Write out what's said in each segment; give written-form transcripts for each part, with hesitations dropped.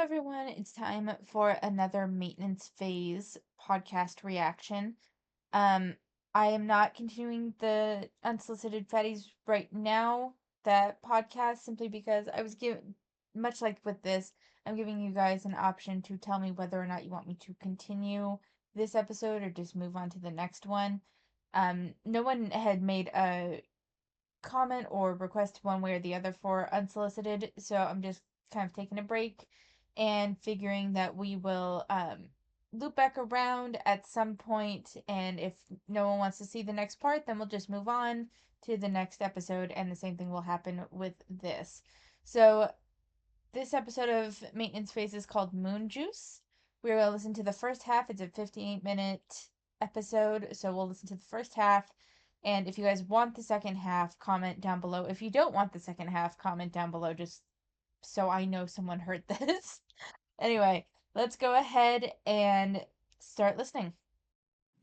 everyone. It's time for another maintenance phase podcast reaction. Um, I am not continuing the unsolicited fatties right now, that podcast, simply because I was given, much like with this, I'm giving you guys an option to tell me whether or not you want me to continue this episode or just move on to the next one. No one had made a comment or request one way or the other for unsolicited, so I'm just kind of taking a break and figuring that we will loop back around at some point, and if no one wants to see the next part, then we'll just move on to the next episode, and the same thing will happen with this. So this episode of Maintenance Phase is called Moon Juice. We're going to listen to the first half. It's a 58-minute episode, so we'll listen to the first half. And if you guys want the second half, comment down below. If you don't want the second half, comment down below just so I know someone heard this. Anyway, let's go ahead and start listening.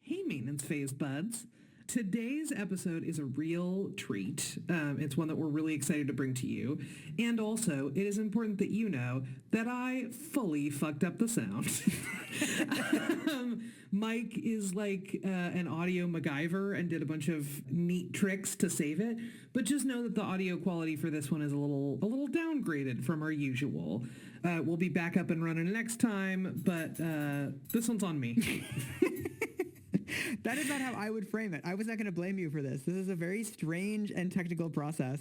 Hey, maintenance phase buds. Today's episode is a real treat. It's one that we're really excited to bring to you. And also, it is important that you know that I fully fucked up the sound. Mike is like an audio MacGyver and did a bunch of neat tricks to save it. But just know that the audio quality for this one is a little downgraded from our usual. We'll be back up and running next time, but this one's on me. That is not how I would frame it. I was not going to blame you for this. This is a very strange and technical process.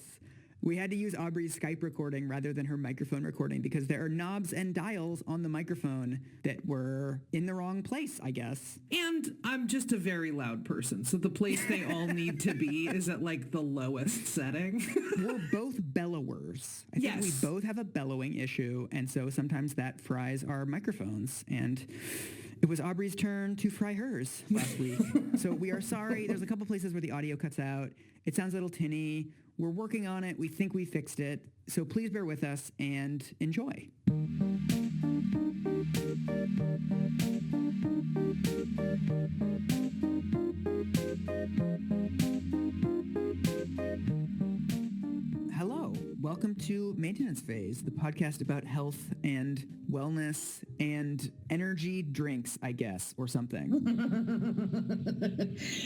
We had to use Aubrey's Skype recording rather than her microphone recording because there are knobs and dials on the microphone that were in the wrong place, I guess. And I'm just a very loud person, so the place they all need to be is at like the lowest setting. We're both bellowers. I think we both have a bellowing issue, and so sometimes that fries our microphones. And it was Aubrey's turn to fry hers last week. So we are sorry. There's a couple places where the audio cuts out. It sounds a little tinny. We're working on it. We think we fixed it. So please bear with us and enjoy. Hello. Welcome to Maintenance Phase, the podcast about health and wellness and energy drinks, I guess, or something.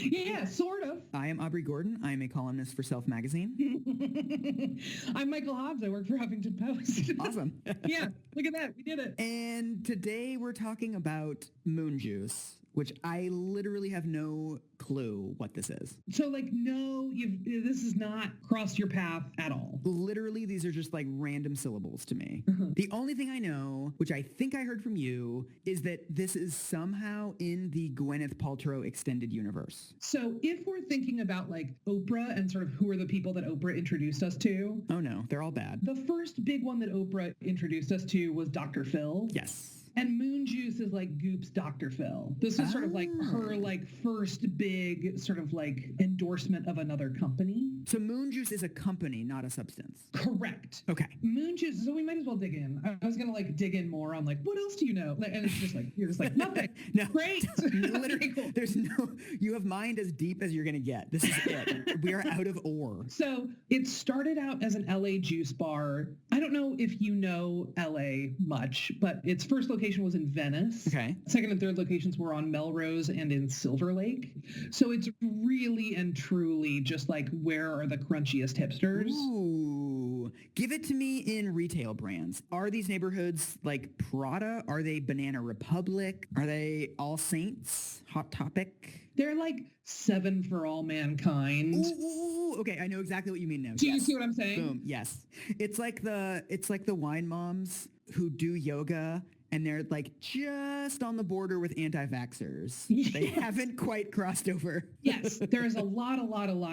Yeah, sort of. I am Aubrey Gordon. I am a columnist for Self Magazine. I'm Michael Hobbs. I work for Huffington Post. Awesome. Yeah, look at that. We did it. And today we're talking about moon juice, which I literally have no clue what this is. So, like, no, this has not crossed your path at all. Literally, these are just like random syllables to me. The only thing I know, which I think I heard from you, is that this is somehow in the Gwyneth Paltrow extended universe. So if we're thinking about like Oprah and sort of who are the people that Oprah introduced us to, Oh no, they're all bad. the first big one that Oprah introduced us to was Dr. Phil. Yes. And Moon Juice is like Goop's Dr. Phil. This is sort of like her like first big sort of like endorsement of another company. So moon juice is a company, not a substance. Correct. Okay. Moon Juice. So we might as well dig in. I was gonna like dig in more on like what else do you know? Like, and it's just like you're just like nothing. No. Great. Literally, Okay, cool. there's no, you have mind as deep as you're going to get. This is it. We are out of ore. So it started out as an LA juice bar. I don't know if you know LA much, but its first location was in Venice. Okay. Second and third locations were on Melrose and in Silver Lake. So it's really and truly just like where are the crunchiest hipsters? Ooh. Give it to me in retail brands. Are these neighborhoods like Prada? Are they Banana Republic? Are they All Saints? Hot Topic? They're like Seven for All Mankind. Ooh, okay, I know exactly what you mean now. Do you Yes. see what I'm saying? Boom. Yes. It's like the wine moms who do yoga and they're like just on the border with anti-vaxxers. They haven't quite crossed over. Yes, there is a lot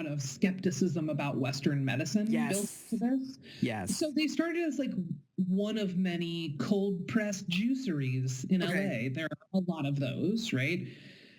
of skepticism about Western medicine built to this. Yes. So they started as like one of many cold pressed juiceries in LA. There are a lot of those, right?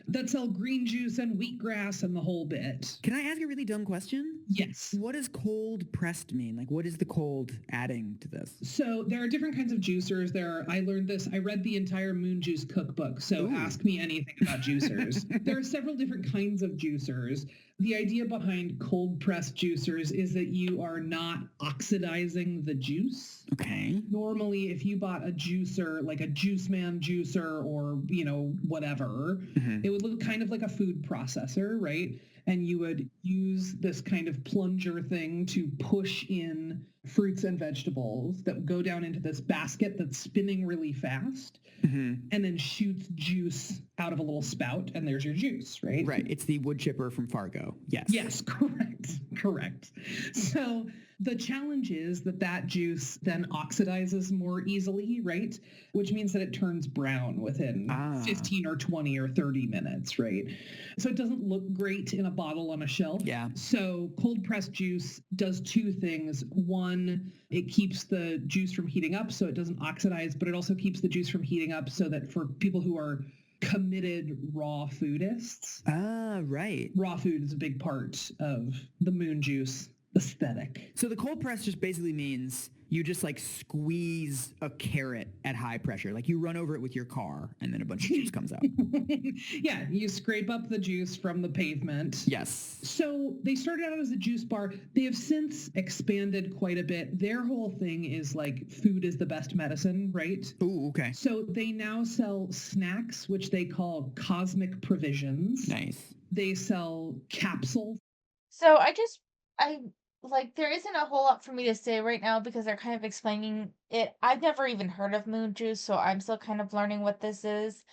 That sell green juice and wheatgrass and the whole bit. Can I ask a really dumb question? Yes. What does cold pressed mean? Like, what is the cold adding to this? So there are different kinds of juicers. I learned this. I read the entire Moon Juice cookbook. So ask me anything about juicers. There are several different kinds of juicers. The idea behind cold pressed juicers is that you are not oxidizing the juice. Okay. Normally, if you bought a juicer, like a Juice Man juicer or, whatever, it would look kind of like a food processor, right? And you would use this kind of plunger thing to push in fruits and vegetables that go down into this basket that's spinning really fast and then shoots juice out of a little spout, and there's your juice, right? Right. It's the wood chipper from Fargo. Yes. Yes, correct. So the challenge is that juice then oxidizes more easily, right? Which means that it turns brown within 15 or 20 or 30 minutes, right? So it doesn't look great in a bottle on a shelf. Yeah. So cold pressed juice does two things. One, it keeps the juice from heating up so it doesn't oxidize, but it also keeps the juice from heating up so that for people who are committed raw foodists. Right. Raw food is a big part of the Moon Juice aesthetic. So the cold press just basically means you just like squeeze a carrot at high pressure. Like you run over it with your car and then a bunch of juice comes out. Yeah, you scrape up the juice from the pavement. Yes. So they started out as a juice bar. They have since expanded quite a bit. Their whole thing is like food is the best medicine, right? Ooh, okay. So they now sell snacks, which they call cosmic provisions. Nice. They sell capsule. So there isn't a whole lot for me to say right now because they're kind of explaining it. I've never even heard of moon juice, so I'm still kind of learning what this is.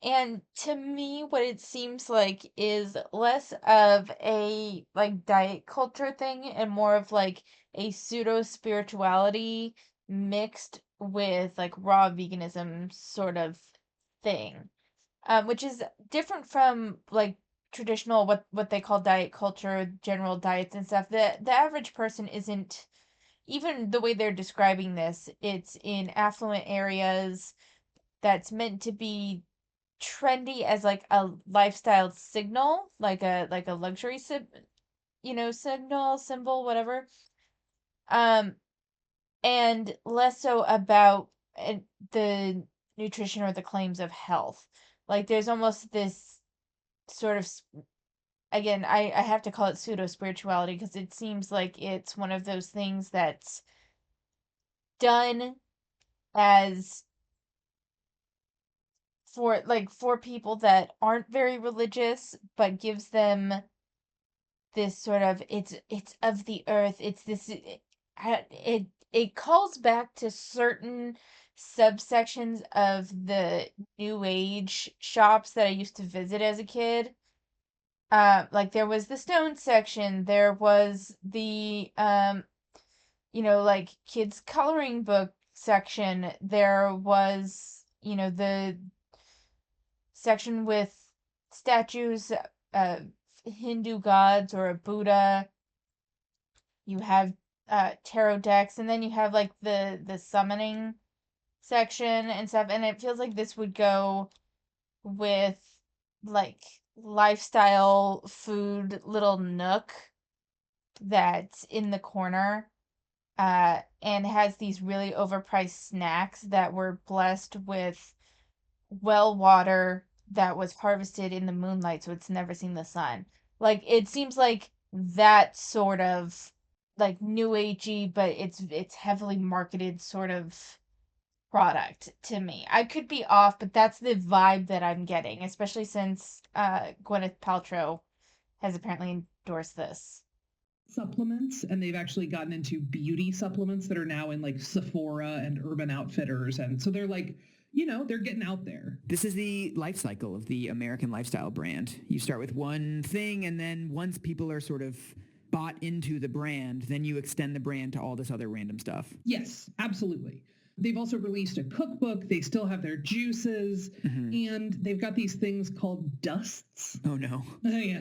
And to me, what it seems like is less of a like diet culture thing and more of like a pseudo spirituality mixed with like raw veganism sort of thing. Which is different from like traditional what they call diet culture, general diets and stuff. The average person isn't even the way they're describing this. It's in affluent areas that's meant to be trendy as like a lifestyle signal, like a luxury signal, symbol, whatever. Um, and less so about the nutrition or the claims of health. Like there's almost this sort of again, I have to call it pseudo spirituality because it seems like it's one of those things that's done as for people that aren't very religious, but gives them this sort of it's of the earth. It's this it calls back to certain subsections of the new age shops that I used to visit as a kid. Like there was the stone section, there was the like kids coloring book section, there was the section with statues of Hindu gods or a Buddha. You have tarot decks, and then you have like the summoning section and stuff, and it feels like this would go with like lifestyle food little nook that's in the corner and has these really overpriced snacks that were blessed with well water that was harvested in the moonlight so it's never seen the sun. Like it seems like that sort of like new agey, but it's heavily marketed sort of product to me. I could be off, but that's the vibe that I'm getting, especially since Gwyneth Paltrow has apparently endorsed this. Supplements, and they've actually gotten into beauty supplements that are now in like Sephora and Urban Outfitters, and so they're like, they're getting out there. This is the life cycle of the American lifestyle brand. You start with one thing, and then once people are sort of bought into the brand, then you extend the brand to all this other random stuff. Yes, absolutely. They've also released a cookbook. They still have their juices, and they've got these things called dusts. Oh, no. Yeah.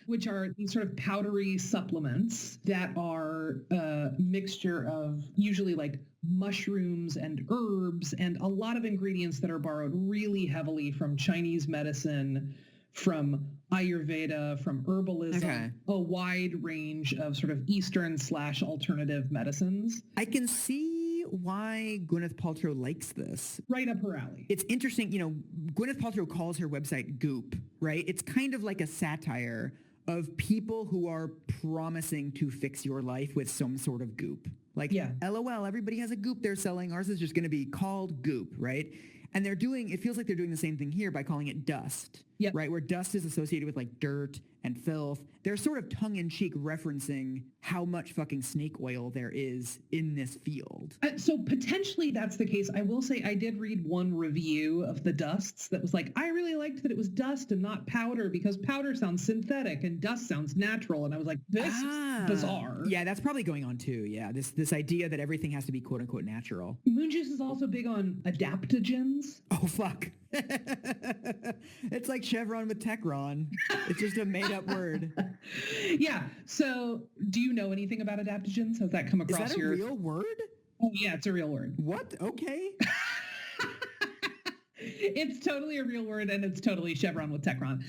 Which are these sort of powdery supplements that are a mixture of usually like mushrooms and herbs and a lot of ingredients that are borrowed really heavily from Chinese medicine, from Ayurveda, from herbalism, a wide range of sort of Eastern/alternative medicines. I can see why Gwyneth Paltrow likes this. Right up her alley. It's interesting, Gwyneth Paltrow calls her website Goop, right? It's kind of like a satire of people who are promising to fix your life with some sort of goop. Like, Yeah. LOL, everybody has a goop they're selling. Ours is just going to be called Goop, right? And it feels like they're doing the same thing here by calling it dust, Yep. right? Where dust is associated with like dirt and filth. They're sort of tongue-in-cheek referencing how much fucking snake oil there is in this field. So potentially that's the case. I will say I did read one review of the dusts that was like, I really liked that it was dust and not powder because powder sounds synthetic and dust sounds natural. And I was like, this is bizarre. Yeah, that's probably going on too. Yeah, this idea that everything has to be quote unquote natural. Moon Juice is also big on adaptogens. Oh, fuck. It's like Chevron with Techron. It's just a made-up word. Yeah. So do you know anything about adaptogens? Has that come Is across that a your... real word? Oh, yeah, it's a real word. What? Okay. It's totally a real word, and it's totally Chevron with Techron.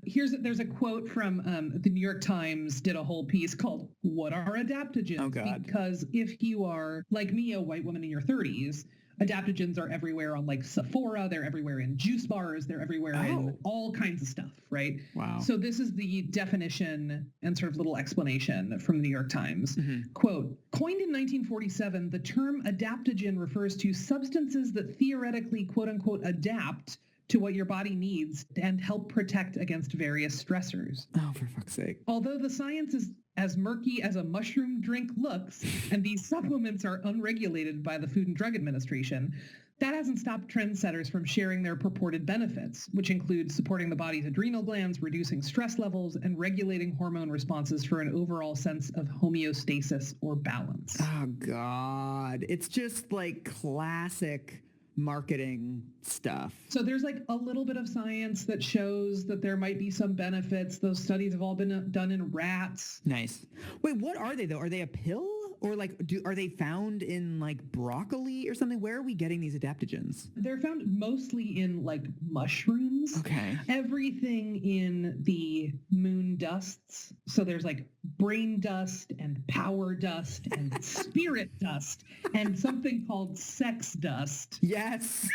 There's a quote from the New York Times did a whole piece called "What Are Adaptogens?" Oh, God. Because if you are like me, a white woman in your 30s, adaptogens are everywhere on like Sephora. They're everywhere in juice bars. They're everywhere in all kinds of stuff, right? Wow. So this is the definition and sort of little explanation from the New York Times. Mm-hmm. Quote, coined in 1947, the term adaptogen refers to substances that theoretically, quote unquote, adapt to what your body needs and help protect against various stressors. Oh, for fuck's sake. Although the science is as murky as a mushroom drink looks, and these supplements are unregulated by the Food and Drug Administration, that hasn't stopped trendsetters from sharing their purported benefits, which include supporting the body's adrenal glands, reducing stress levels, and regulating hormone responses for an overall sense of homeostasis or balance. Oh, God. It's just like classic marketing stuff. So there's like a little bit of science that shows that there might be some benefits. Those studies have all been done in rats. Nice. Wait, what are they though? Are they a pill? Or like, are they found in like broccoli or something? Where are we getting these adaptogens? They're found mostly in like mushrooms. Okay. Everything in the moon dusts. So there's like brain dust and power dust and spirit dust and something called sex dust. Yes.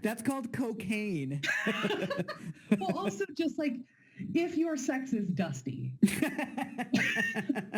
That's called cocaine. Well, also just like, if your sex is dusty,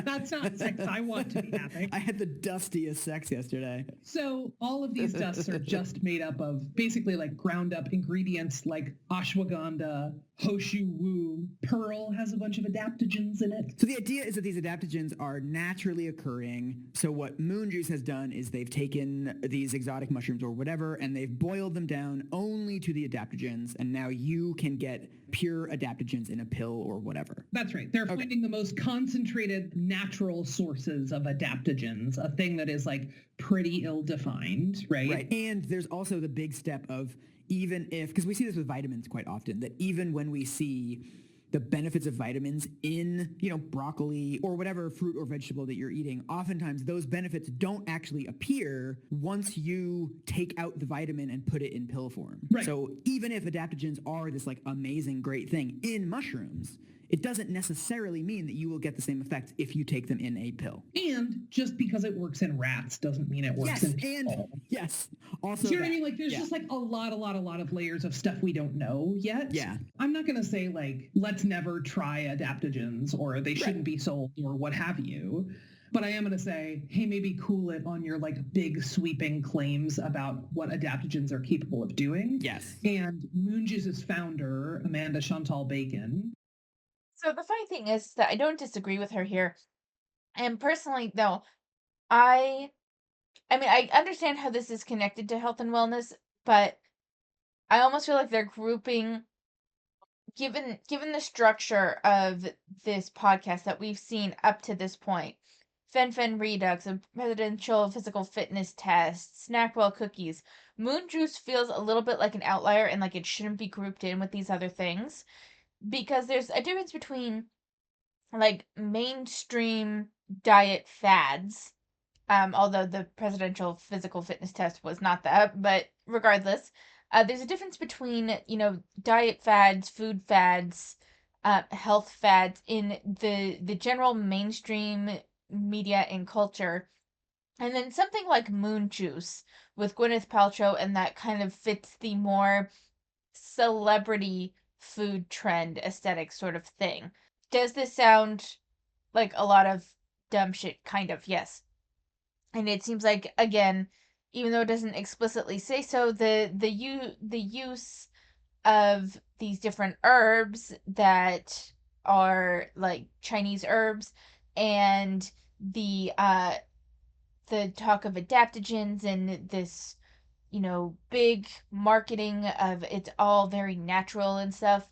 that's not sex I want to be having. I had the dustiest sex yesterday. So all of these dusts are just made up of basically like ground up ingredients like ashwagandha, hoshu wu. Pearl has a bunch of adaptogens in it. So the idea is that these adaptogens are naturally occurring. So what Moon Juice has done is they've taken these exotic mushrooms or whatever, and they've boiled them down only to the adaptogens, and now you can get pure adaptogens in a pill or whatever. That's right. They're finding the most concentrated natural sources of adaptogens, a thing that is like pretty ill-defined, right? Right. And there's also the big step of even if, because we see this with vitamins quite often, that even when we see the benefits of vitamins in, broccoli or whatever fruit or vegetable that you're eating, oftentimes those benefits don't actually appear once you take out the vitamin and put it in pill form. Right. So even if adaptogens are this like amazing, great thing in mushrooms, it doesn't necessarily mean that you will get the same effect if you take them in a pill. And just because it works in rats doesn't mean it works in people. Yes. Also, do you know what I mean? Like, there's just like a lot of layers of stuff we don't know yet. Yeah. I'm not going to say like, let's never try adaptogens or they shouldn't be sold or what have you. But I am going to say, hey, maybe cool it on your like big sweeping claims about what adaptogens are capable of doing. Yes. And Moon Juice's founder, Amanda Chantal Bacon. So the funny thing is that I don't disagree with her here. And personally, though, I mean, I understand how this is connected to health and wellness, but I almost feel like they're grouping, given the structure of this podcast that we've seen up to this point, Fen Redux, a presidential physical fitness test, Snackwell cookies, Moon Juice feels a little bit like an outlier and like it shouldn't be grouped in with these other things. Because there's a difference between like mainstream diet fads, although the presidential physical fitness test was not that, but regardless, there's a difference between, diet fads, food fads, health fads in the general mainstream media and culture And then something like Moon Juice with Gwyneth Paltrow, and that kind of fits the more celebrity food trend aesthetic sort of thing. Does this sound like a lot of dumb shit? Kind of, yes. And it seems like, again, even though it doesn't explicitly say so, the use of these different herbs that are like Chinese herbs, and the talk of adaptogens and this, big marketing of it's all very natural and stuff,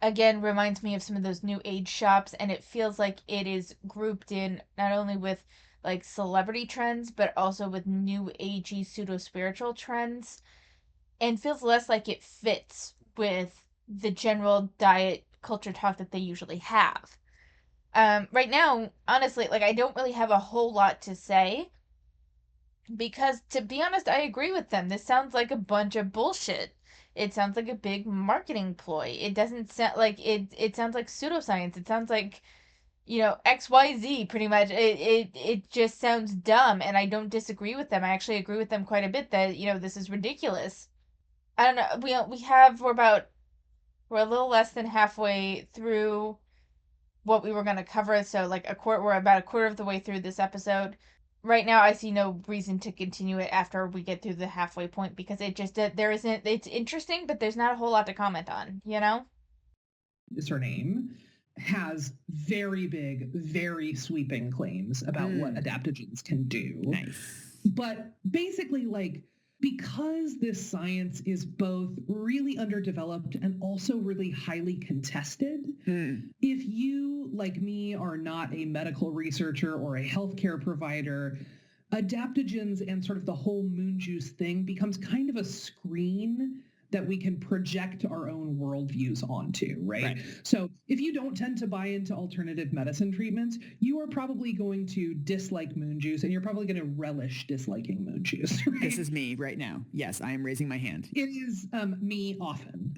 again reminds me of some of those new age shops, and it feels like it is grouped in not only with like celebrity trends but also with new agey pseudo spiritual trends, and feels less like it fits with the general diet culture talk that they usually have. Right now, honestly, like I don't really have a whole lot to say because, to be honest, I agree with them. This sounds like a bunch of bullshit. It sounds like a big marketing ploy. It doesn't sound like it sounds like pseudoscience. It sounds like, XYZ pretty much. It just sounds dumb, and I don't disagree with them. I actually agree with them quite a bit that, this is ridiculous. I don't know. We're a little less than halfway through what we were going to cover, so like we're about a quarter of the way through this episode. Right now I see no reason to continue it after we get through the halfway point, because there isn't, it's interesting, but there's not a whole lot to comment on, Her name has very big, very sweeping claims about what adaptogens can do. Nice. But basically, like, because this science is both really underdeveloped and also really highly contested, if you, like me, are not a medical researcher or a healthcare provider, adaptogens and sort of the whole moon juice thing becomes kind of a screen that we can project our own worldviews onto, right? So if you don't tend to buy into alternative medicine treatments, you are probably going to dislike moon juice, and you're probably going to relish disliking moon juice. Right? This is me right now. Yes, I am raising my hand. It is me often.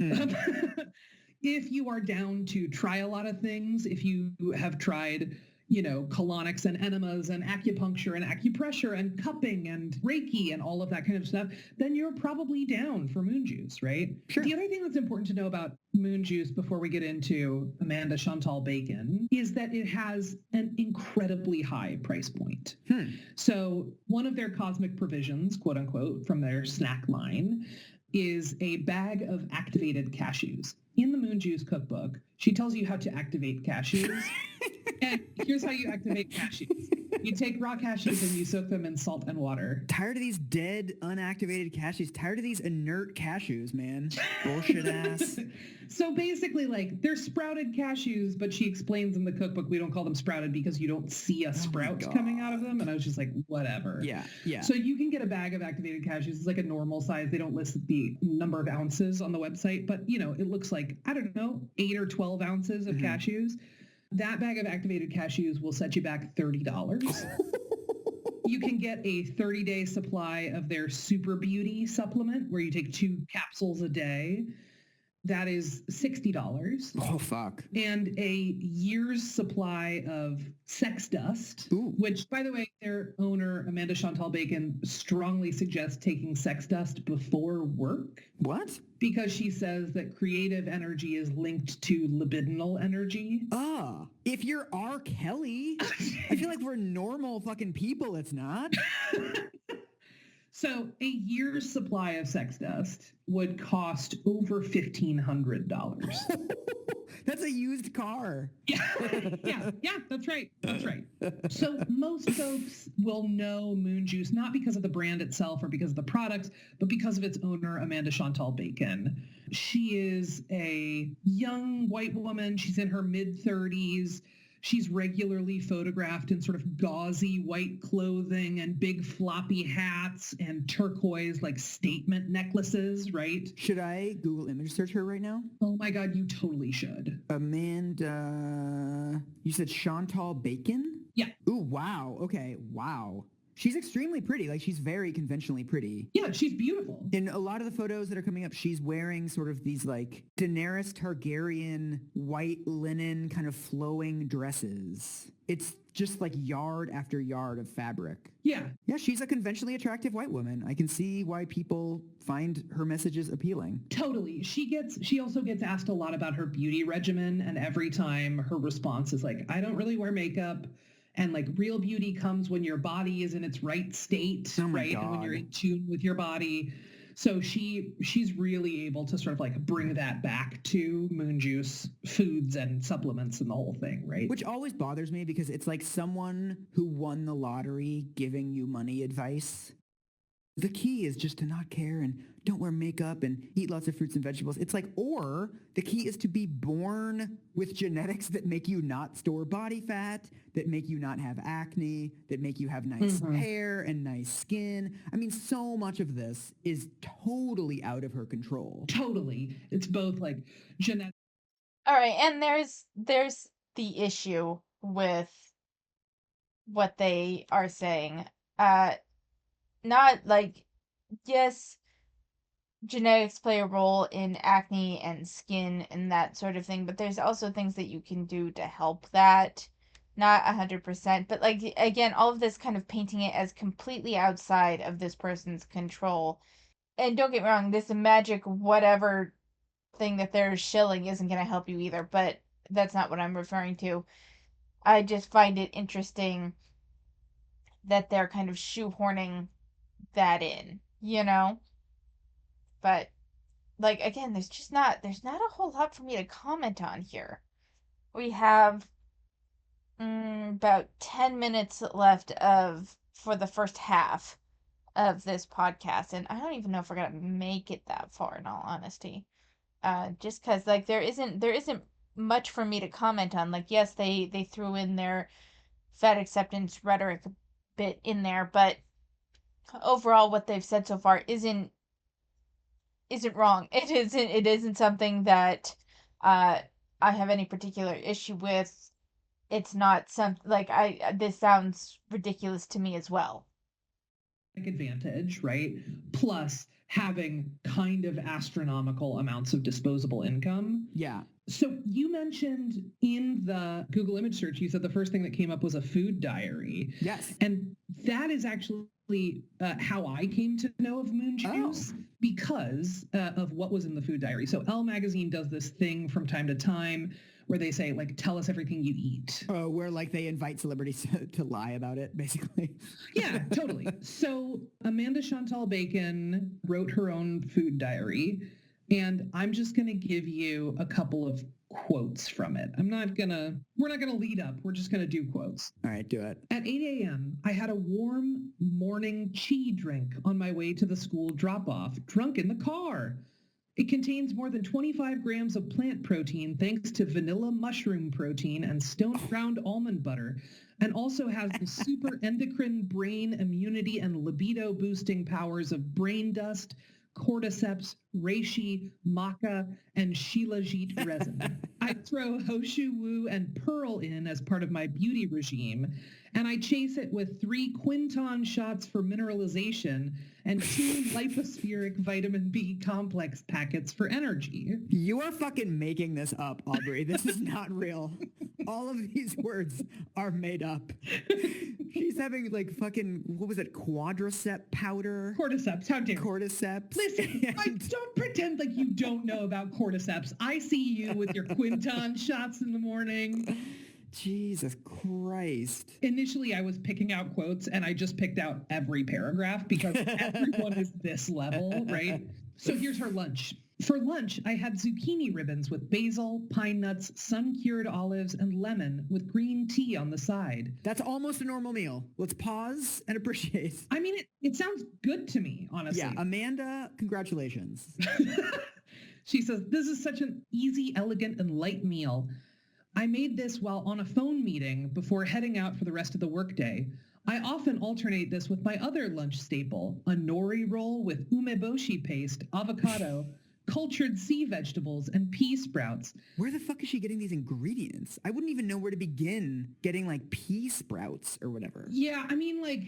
If you are down to try a lot of things, if you have tried colonics and enemas and acupuncture and acupressure and cupping and Reiki and all of that kind of stuff, then you're probably down for moon juice, right? Sure. The other thing that's important to know about moon juice before we get into Amanda Chantal Bacon is that it has an incredibly high price point. So one of their cosmic provisions, quote unquote, from their snack line is a bag of activated cashews. In the Moon Juice cookbook, she tells you how to activate cashews. And here's how you activate cashews. You take raw cashews and you soak them in salt and water. Tired of these dead, unactivated cashews. Tired of these inert cashews, man. Bullshit ass. So basically, like, they're sprouted cashews, but she explains in the cookbook we don't call them sprouted because you don't see a sprout coming out of them. And I was just like, whatever. Yeah. So you can get a bag of activated cashews. It's like a normal size. They don't list the number of ounces on the website, but, it looks like, I don't know, 8 or 12 ounces of cashews. That bag of activated cashews will set you back $30. You can get a 30-day supply of their Super Beauty supplement where you take 2 capsules a day. That is $60. Oh, fuck. And a year's supply of sex dust, which, by the way, their owner, Amanda Chantal Bacon, strongly suggests taking sex dust before work. What? Because she says that creative energy is linked to libidinal energy. If you're R. Kelly, I feel like we're normal fucking people. It's not. So a year's supply of sex dust would cost over $1,500. That's a used car. Yeah, that's right. So most folks will know Moon Juice not because of the brand itself or because of the products, but because of its owner, Amanda Chantal Bacon. She is a young white woman. She's in her mid-30s. She's regularly photographed in sort of gauzy white clothing and big floppy hats and turquoise like statement necklaces, right? Should I Google image search her right now? Oh my God, you totally should. Amanda, you said Chantal Bacon? Yeah. Ooh, wow. Okay, wow. She's extremely pretty. Like, she's very conventionally pretty. Yeah, she's beautiful. In a lot of the photos that are coming up, she's wearing sort of these like Daenerys Targaryen white linen kind of flowing dresses. It's just like yard after yard of fabric. Yeah. Yeah, she's a conventionally attractive white woman. I can see why people find her messages appealing. Totally. She also gets asked a lot about her beauty regimen, and every time her response is like, I don't really wear makeup. And like real beauty comes when your body is in its right state, right? God. And when you're in tune with your body. So she's really able to sort of like bring that back to Moon Juice foods and supplements and the whole thing, right? Which always bothers me because it's like someone who won the lottery giving you money advice. The key is just to not care and don't wear makeup and eat lots of fruits and vegetables. It's like, or the key is to be born with genetics that make you not store body fat, that make you not have acne, that make you have nice hair and nice skin. I mean, so much of this is totally out of her control. Totally. It's both like genetic. All right, and there's the issue with what they are saying. Not like, yes, genetics play a role in acne and skin and that sort of thing, but there's also things that you can do to help that. Not 100%, but like, again, all of this kind of painting it as completely outside of this person's control. And don't get me wrong, this magic whatever thing that they're shilling isn't going to help you either, but that's not what I'm referring to. I just find it interesting that they're kind of shoehorning that in, you know? But like, again, there's not a whole lot for me to comment on here. We have about 10 minutes left for the first half of this podcast, and I don't even know if we're gonna make it that far, in all honesty. Just because like there isn't much for me to comment on. Like, yes, they threw in their fat acceptance rhetoric a bit in there, but overall what they've said so far isn't wrong. It isn't something that I have any particular issue with. It's not like this sounds ridiculous to me as well. Advantage, right? Plus having kind of astronomical amounts of disposable income. Yeah. So you mentioned in the Google image search, you said the first thing that came up was a food diary. Yes. And that is actually how I came to know of Moon Juice because of what was in the food diary. So Elle Magazine does this thing from time to time where they say, like, tell us everything you eat. Oh, where like they invite celebrities to lie about it, basically. Yeah, totally. So Amanda Chantal Bacon wrote her own food diary, and I'm just going to give you a couple of quotes from it. We're not going to lead up. We're just going to do quotes. All right, do it. At 8 a.m., I had a warm morning chi drink on my way to the school drop-off, drunk in the car. It contains more than 25 grams of plant protein thanks to vanilla mushroom protein and stone ground almond butter, and also has the super endocrine brain immunity and libido boosting powers of brain dust, cordyceps, reishi, maca, and shilajit resin. I throw Hoshu Wu and Pearl in as part of my beauty regime, and I chase it with 3 Quinton shots for mineralization and 2 lipospheric vitamin B complex packets for energy. You are fucking making this up, Aubrey. This is not real. All of these words are made up. She's having like fucking, what was it, quadricep powder? Cordyceps, how dare you. Cordyceps. Listen, don't pretend like you don't know about cordyceps. I see you with your Quinton shots in the morning. Jesus Christ. Initially, I was picking out quotes, and I just picked out every paragraph because everyone is this level, right? So here's her lunch. For lunch, I had zucchini ribbons with basil, pine nuts, sun-cured olives, and lemon with green tea on the side. That's almost a normal meal. Let's pause and appreciate. I mean, it sounds good to me, honestly. Yeah, Amanda, congratulations. She says, this is such an easy, elegant, and light meal. I made this while on a phone meeting before heading out for the rest of the workday. I often alternate this with my other lunch staple, a nori roll with umeboshi paste, avocado, cultured sea vegetables, and pea sprouts. Where the fuck is she getting these ingredients? I wouldn't even know where to begin getting like pea sprouts or whatever. Yeah, I mean, like,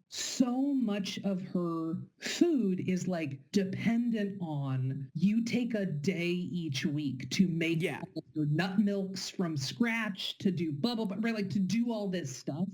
so much of her food is like dependent on you take a day each week to make all your nut milks from scratch, to do bubble, right? Like to do all this stuff,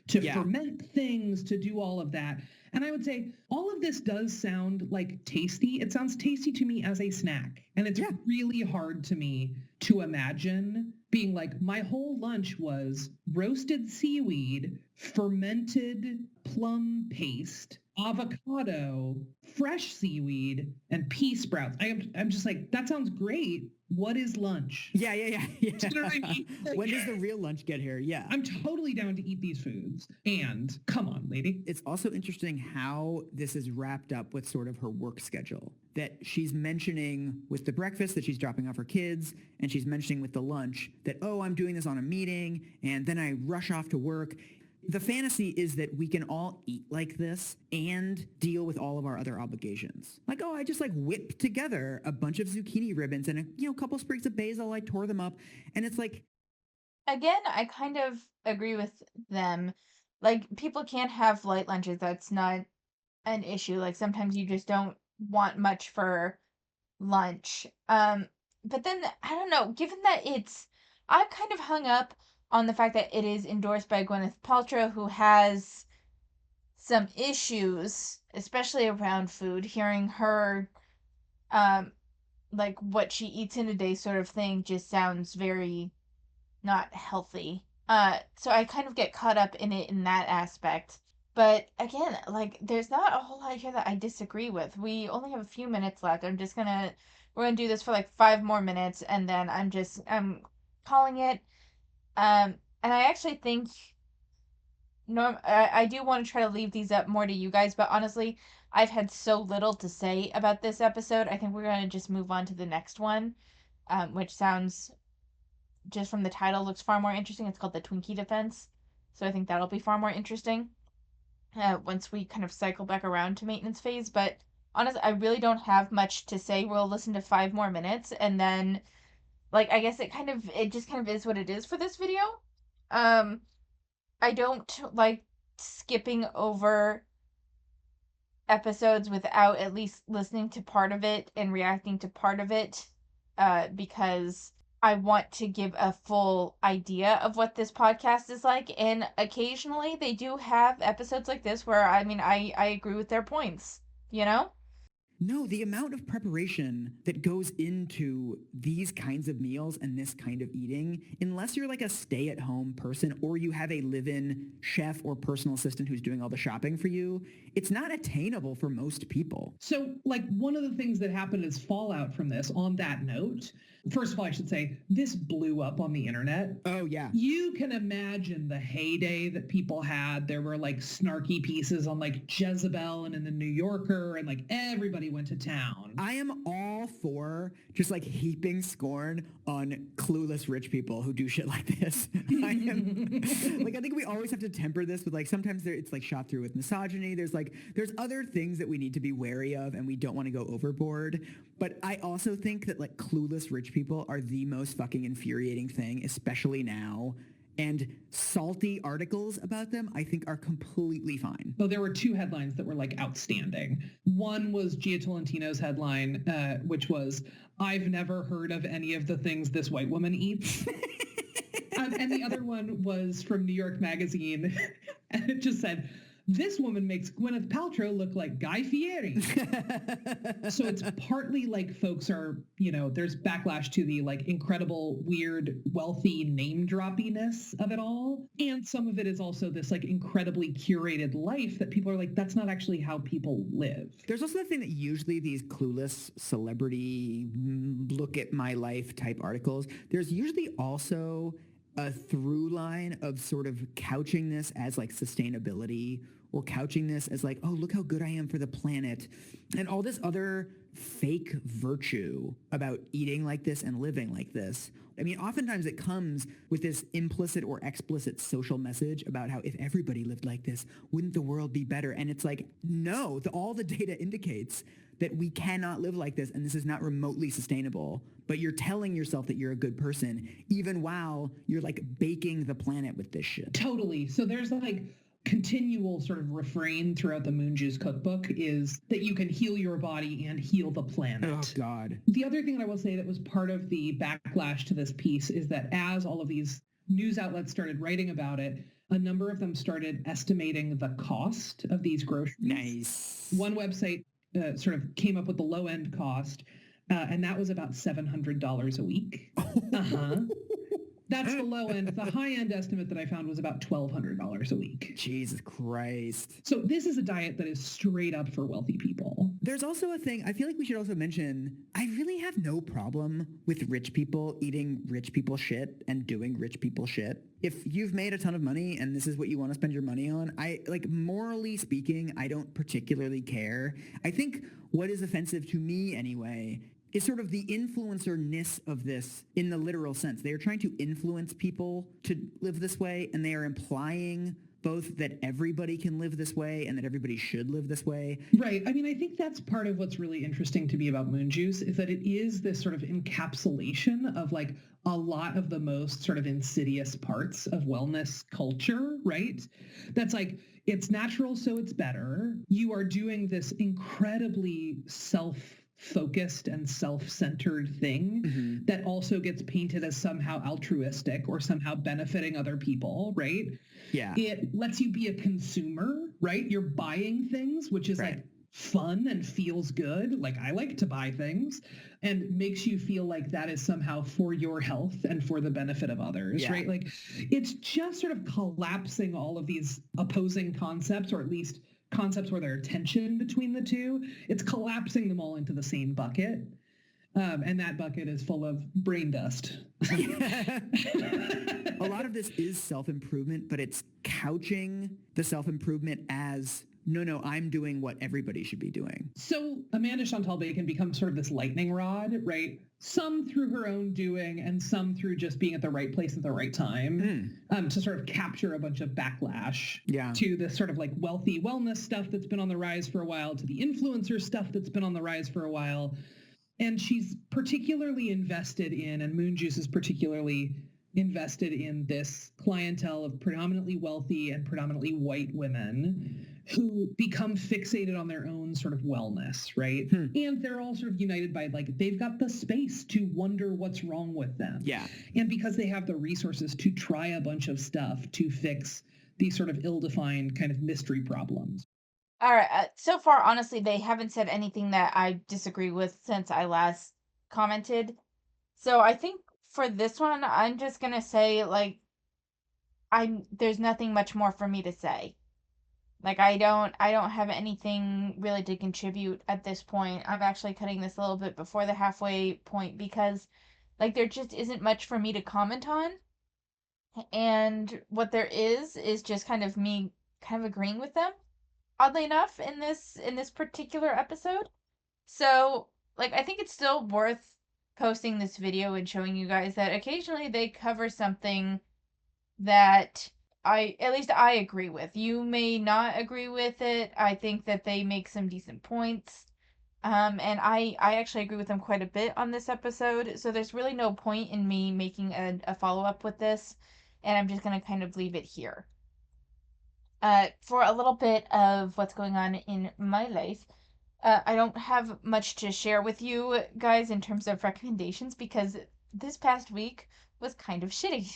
to ferment things, to do all of that. And I would say all of this does sound like tasty. It sounds tasty to me as a snack. And it's really hard to me to imagine being like, my whole lunch was roasted seaweed, fermented plum paste, avocado, fresh seaweed, and pea sprouts. I'm just like, that sounds great. What is lunch? Yeah. Do you know what I mean? Like, when does the real lunch get here? Yeah. I'm totally down to eat these foods. And come on, lady. It's also interesting how this is wrapped up with sort of her work schedule. That she's mentioning with the breakfast that she's dropping off her kids, and she's mentioning with the lunch that, oh, I'm doing this on a meeting, and then I rush off to work. The fantasy is that we can all eat like this and deal with all of our other obligations. Like, oh, I just like whipped together a bunch of zucchini ribbons and a couple sprigs of basil. I tore them up, and it's like, again, I kind of agree with them. Like, people can't have light lunches. That's not an issue. Like, sometimes you just don't want much for lunch. But then I don't know. Given that I'm kind of hung up on the fact that it is endorsed by Gwyneth Paltrow, who has some issues, especially around food. Hearing her, like what she eats in a day sort of thing, just sounds very not healthy. So I kind of get caught up in it in that aspect. But again, like, there's not a whole lot here that I disagree with. We only have a few minutes left. We're gonna do this for like 5 more minutes, and then I'm calling it. And I actually think I do want to try to leave these up more to you guys, but honestly, I've had so little to say about this episode. I think we're gonna just move on to the next one, which sounds, just from the title, looks far more interesting. It's called the Twinkie Defense, so I think that'll be far more interesting once we kind of cycle back around to maintenance phase. But honestly, I really don't have much to say. We'll listen to 5 more minutes, and then, like, I guess it just kind of is what it is for this video. I don't like skipping over episodes without at least listening to part of it and reacting to part of it, because I want to give a full idea of what this podcast is like. And occasionally they do have episodes like this where, I mean, I agree with their points, you know? No, the amount of preparation that goes into these kinds of meals and this kind of eating, unless you're like a stay-at-home person or you have a live-in chef or personal assistant who's doing all the shopping for you, it's not attainable for most people. So, like, one of the things that happened as fallout from this, on that note, first of all, I should say, this blew up on the internet. Oh, yeah. You can imagine the heyday that people had. There were, like, snarky pieces on, like, Jezebel and in the New Yorker, and, like, everybody went to town. I am all for just, like, heaping scorn on clueless rich people who do shit like this. I think we always have to temper this with, like, sometimes it's, like, shot through with misogyny. There's other things that we need to be wary of, and we don't want to go overboard. But I also think that, like, clueless rich people are the most fucking infuriating thing, especially now. And salty articles about them, I think, are completely fine. Well, there were 2 headlines that were, like, outstanding. One was Gia Tolentino's headline, which was, "I've never heard of any of the things this white woman eats." And the other one was from New York Magazine, and it just said, "This woman makes Gwyneth Paltrow look like Guy Fieri." So it's partly like folks are, there's backlash to the, like, incredible, weird, wealthy name droppiness of it all. And some of it is also this, like, incredibly curated life that people are like, that's not actually how people live. There's also the thing that usually these clueless celebrity look at my life type articles, there's usually also a through line of sort of couching this as, like, sustainability, or couching this as, like, oh, look how good I am for the planet, and all this other fake virtue about eating like this and living like this. I mean, oftentimes it comes with this implicit or explicit social message about how if everybody lived like this, wouldn't the world be better? And it's like, no, all the data indicates that we cannot live like this and this is not remotely sustainable, but you're telling yourself that you're a good person even while you're like baking the planet with this shit. Totally. So there's like continual sort of refrain throughout the Moon Juice cookbook is that you can heal your body and heal the planet. Oh God. The other thing that I will say that was part of the backlash to this piece is that as all of these news outlets started writing about it, a number of them started estimating the cost of these groceries. Nice. One website sort of came up with the low end cost, and that was about $700 a week. Uh-huh. That's the low end. The high end estimate that I found was about $1,200 a week. Jesus Christ. So this is a diet that is straight up for wealthy people. There's also a thing, I feel like we should also mention, I really have no problem with rich people eating rich people shit and doing rich people shit. If you've made a ton of money and this is what you want to spend your money on, morally speaking, I don't particularly care. I think what is offensive to me anyway is sort of the influencer-ness of this in the literal sense. They are trying to influence people to live this way, and they are implying both that everybody can live this way and that everybody should live this way. Right. I mean, I think that's part of what's really interesting to me about Moon Juice is that it is this sort of encapsulation of like a lot of the most sort of insidious parts of wellness culture, right? That's like, it's natural, so it's better. You are doing this incredibly self-focused and self-centered thing that also gets painted as somehow altruistic or somehow benefiting other people, right? Yeah. It lets you be a consumer, right? You're buying things, which is like fun and feels good. Like I like to buy things and makes you feel like that is somehow for your health and for the benefit of others, right? Like it's just sort of collapsing all of these opposing concepts, or at least concepts where there are tension between the two. It's collapsing them all into the same bucket. And that bucket is full of brain dust. A lot of this is self-improvement, but it's couching the self-improvement as, no, I'm doing what everybody should be doing. So Amanda Chantal Bacon becomes sort of this lightning rod, right? Some through her own doing and some through just being at the right place at the right time to sort of capture a bunch of backlash to this sort of like wealthy wellness stuff that's been on the rise for a while, to the influencer stuff that's been on the rise for a while. And she's particularly invested in, and Moon Juice is particularly invested in this clientele of predominantly wealthy and predominantly white women who become fixated on their own sort of wellness, right? And they're all sort of united by like, they've got the space to wonder what's wrong with them. Yeah. And because they have the resources to try a bunch of stuff to fix these sort of ill-defined kind of mystery problems. All right. So far, honestly, they haven't said anything that I disagree with since I last commented. So I think for this one, I'm just gonna say like, there's nothing much more for me to say. Like I don't have anything really to contribute at this point. I'm actually cutting this a little bit before the halfway point because like there just isn't much for me to comment on. And what there is just kind of me kind of agreeing with them, oddly enough, in this particular episode. So like I think it's still worth posting this video and showing you guys that occasionally they cover something that at least I agree with. You may not agree with it. I think that they make some decent points. And I actually agree with them quite a bit on this episode. So there's really no point in me making a follow-up with this. And I'm just going to kind of leave it here. For a little bit of what's going on in my life, I don't have much to share with you guys in terms of recommendations because this past week was kind of shitty.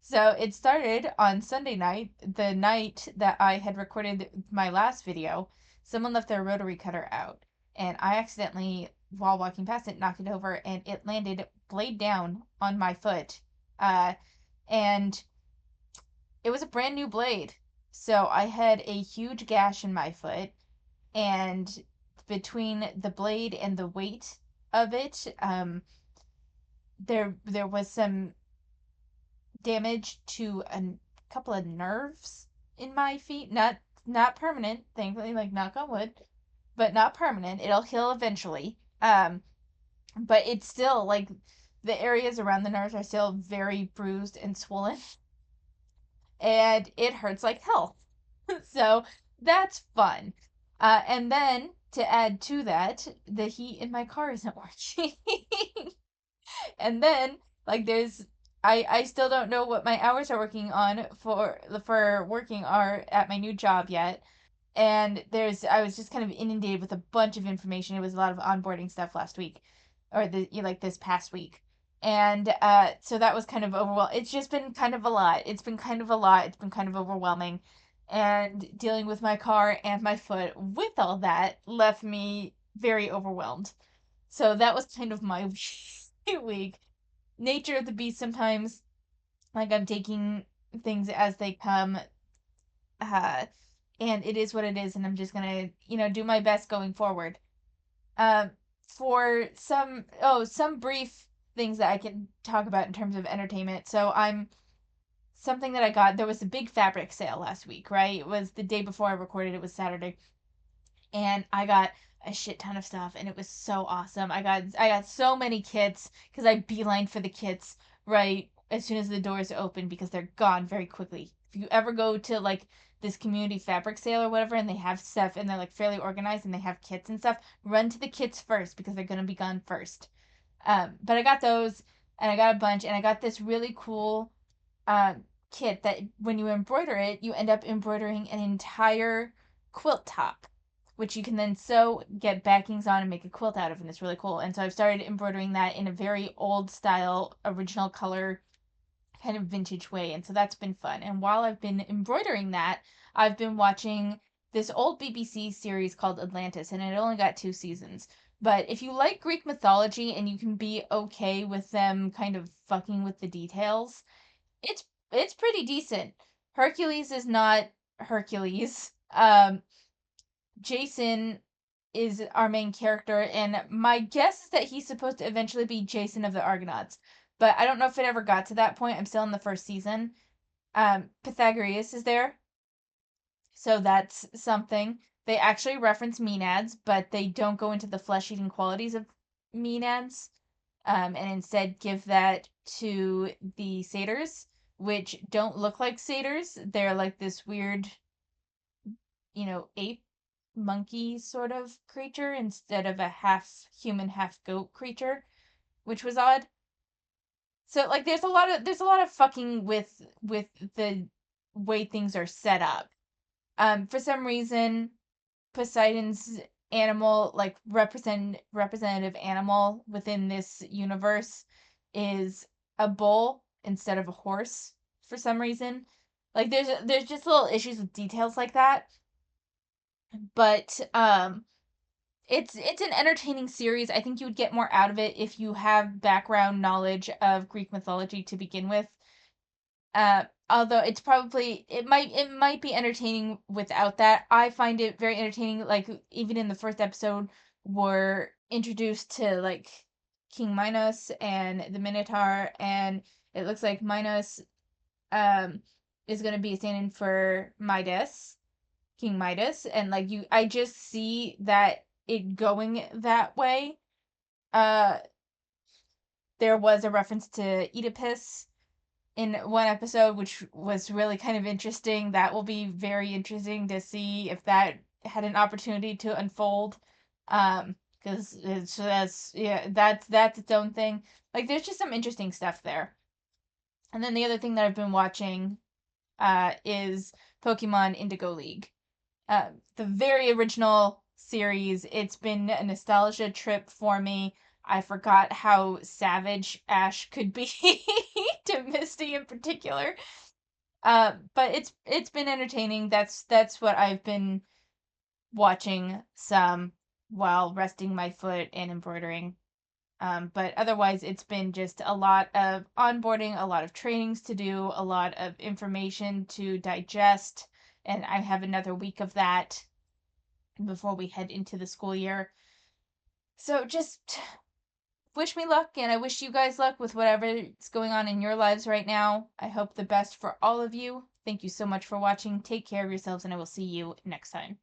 So it started on Sunday night, the night that I had recorded my last video. Someone left their rotary cutter out, and I accidentally, while walking past it, knocked it over, and it landed blade down on my foot. And it was a brand new blade. So I had a huge gash in my foot, and between the blade and the weight of it, there was some damage to a couple of nerves in my feet. Not permanent, thankfully, like knock on wood, but not permanent. It'll heal eventually. But it's still like the areas around the nerves are still very bruised and swollen. And it hurts like hell. So that's fun. And then to add to that, the heat in my car isn't working. And then, like, I still don't know what my hours are working on for working are at my new job yet. And I was just kind of inundated with a bunch of information. It was a lot of onboarding stuff last week, or this past week. And so that was kind of overwhelming. It's just been kind of a lot. It's been kind of a lot. It's been kind of overwhelming. And dealing with my car and my foot with all that left me very overwhelmed. So that was kind of my week. Nature of the beast sometimes, like, I'm taking things as they come, uh, and it is what it is, and I'm just gonna, do my best going forward. Um, for some brief things that I can talk about in terms of entertainment. So something that I got, there was a big fabric sale last week, right? It was the day before I recorded, it was Saturday. And I got a shit ton of stuff, and it was so awesome. I got so many kits because I beeline for the kits right as soon as the doors open because they're gone very quickly. If you ever go to like this community fabric sale or whatever, and they have stuff and they're like fairly organized and they have kits and stuff, run to the kits first because they're gonna be gone first. But I got those, and I got a bunch, and I got this really cool uh, kit that when you embroider it, you end up embroidering an entire quilt top, which you can then sew, get backings on, and make a quilt out of, and it's really cool. And so I've started embroidering that in a very old style, original color, kind of vintage way, and so that's been fun. And while I've been embroidering that, I've been watching this old BBC series called Atlantis, and it only got 2 seasons. But if you like Greek mythology and you can be okay with them kind of fucking with the details, it's pretty decent. Hercules is not Hercules. Jason is our main character, and my guess is that he's supposed to eventually be Jason of the Argonauts. But I don't know if it ever got to that point. I'm still in the first season. Pythagoras is there, so that's something. They actually reference Maenads, but they don't go into the flesh-eating qualities of Maenads, and instead give that to the satyrs, which don't look like satyrs. They're like this weird, ape monkey sort of creature instead of a half human, half goat creature, which was odd. So like there's a lot of fucking with the way things are set up. For some reason, Poseidon's animal, like representative animal within this universe, is a bull instead of a horse for some reason. Like there's just little issues with details like that. But it's an entertaining series. I think you would get more out of it if you have background knowledge of Greek mythology to begin with. Although it might be entertaining without that. I find it very entertaining. Like even in the first episode, we're introduced to like King Minos and the Minotaur, and it looks like Minos um is gonna be a stand-in for Midas, King Midas, and like I just see that it going that way. Uh, there was a reference to Oedipus in one episode, which was really kind of interesting. That will be very interesting to see if that had an opportunity to unfold. Because that's its own thing. Like, there's just some interesting stuff there. And then the other thing that I've been watching, is Pokemon Indigo League. The very original series. It's been a nostalgia trip for me. I forgot how savage Ash could be to Misty in particular. But it's been entertaining. That's what I've been watching some while resting my foot and embroidering. But otherwise, it's been just a lot of onboarding, a lot of trainings to do, a lot of information to digest, and I have another week of that before we head into the school year. So just wish me luck, and I wish you guys luck with whatever is going on in your lives right now. I hope the best for all of you. Thank you so much for watching. Take care of yourselves, and I will see you next time.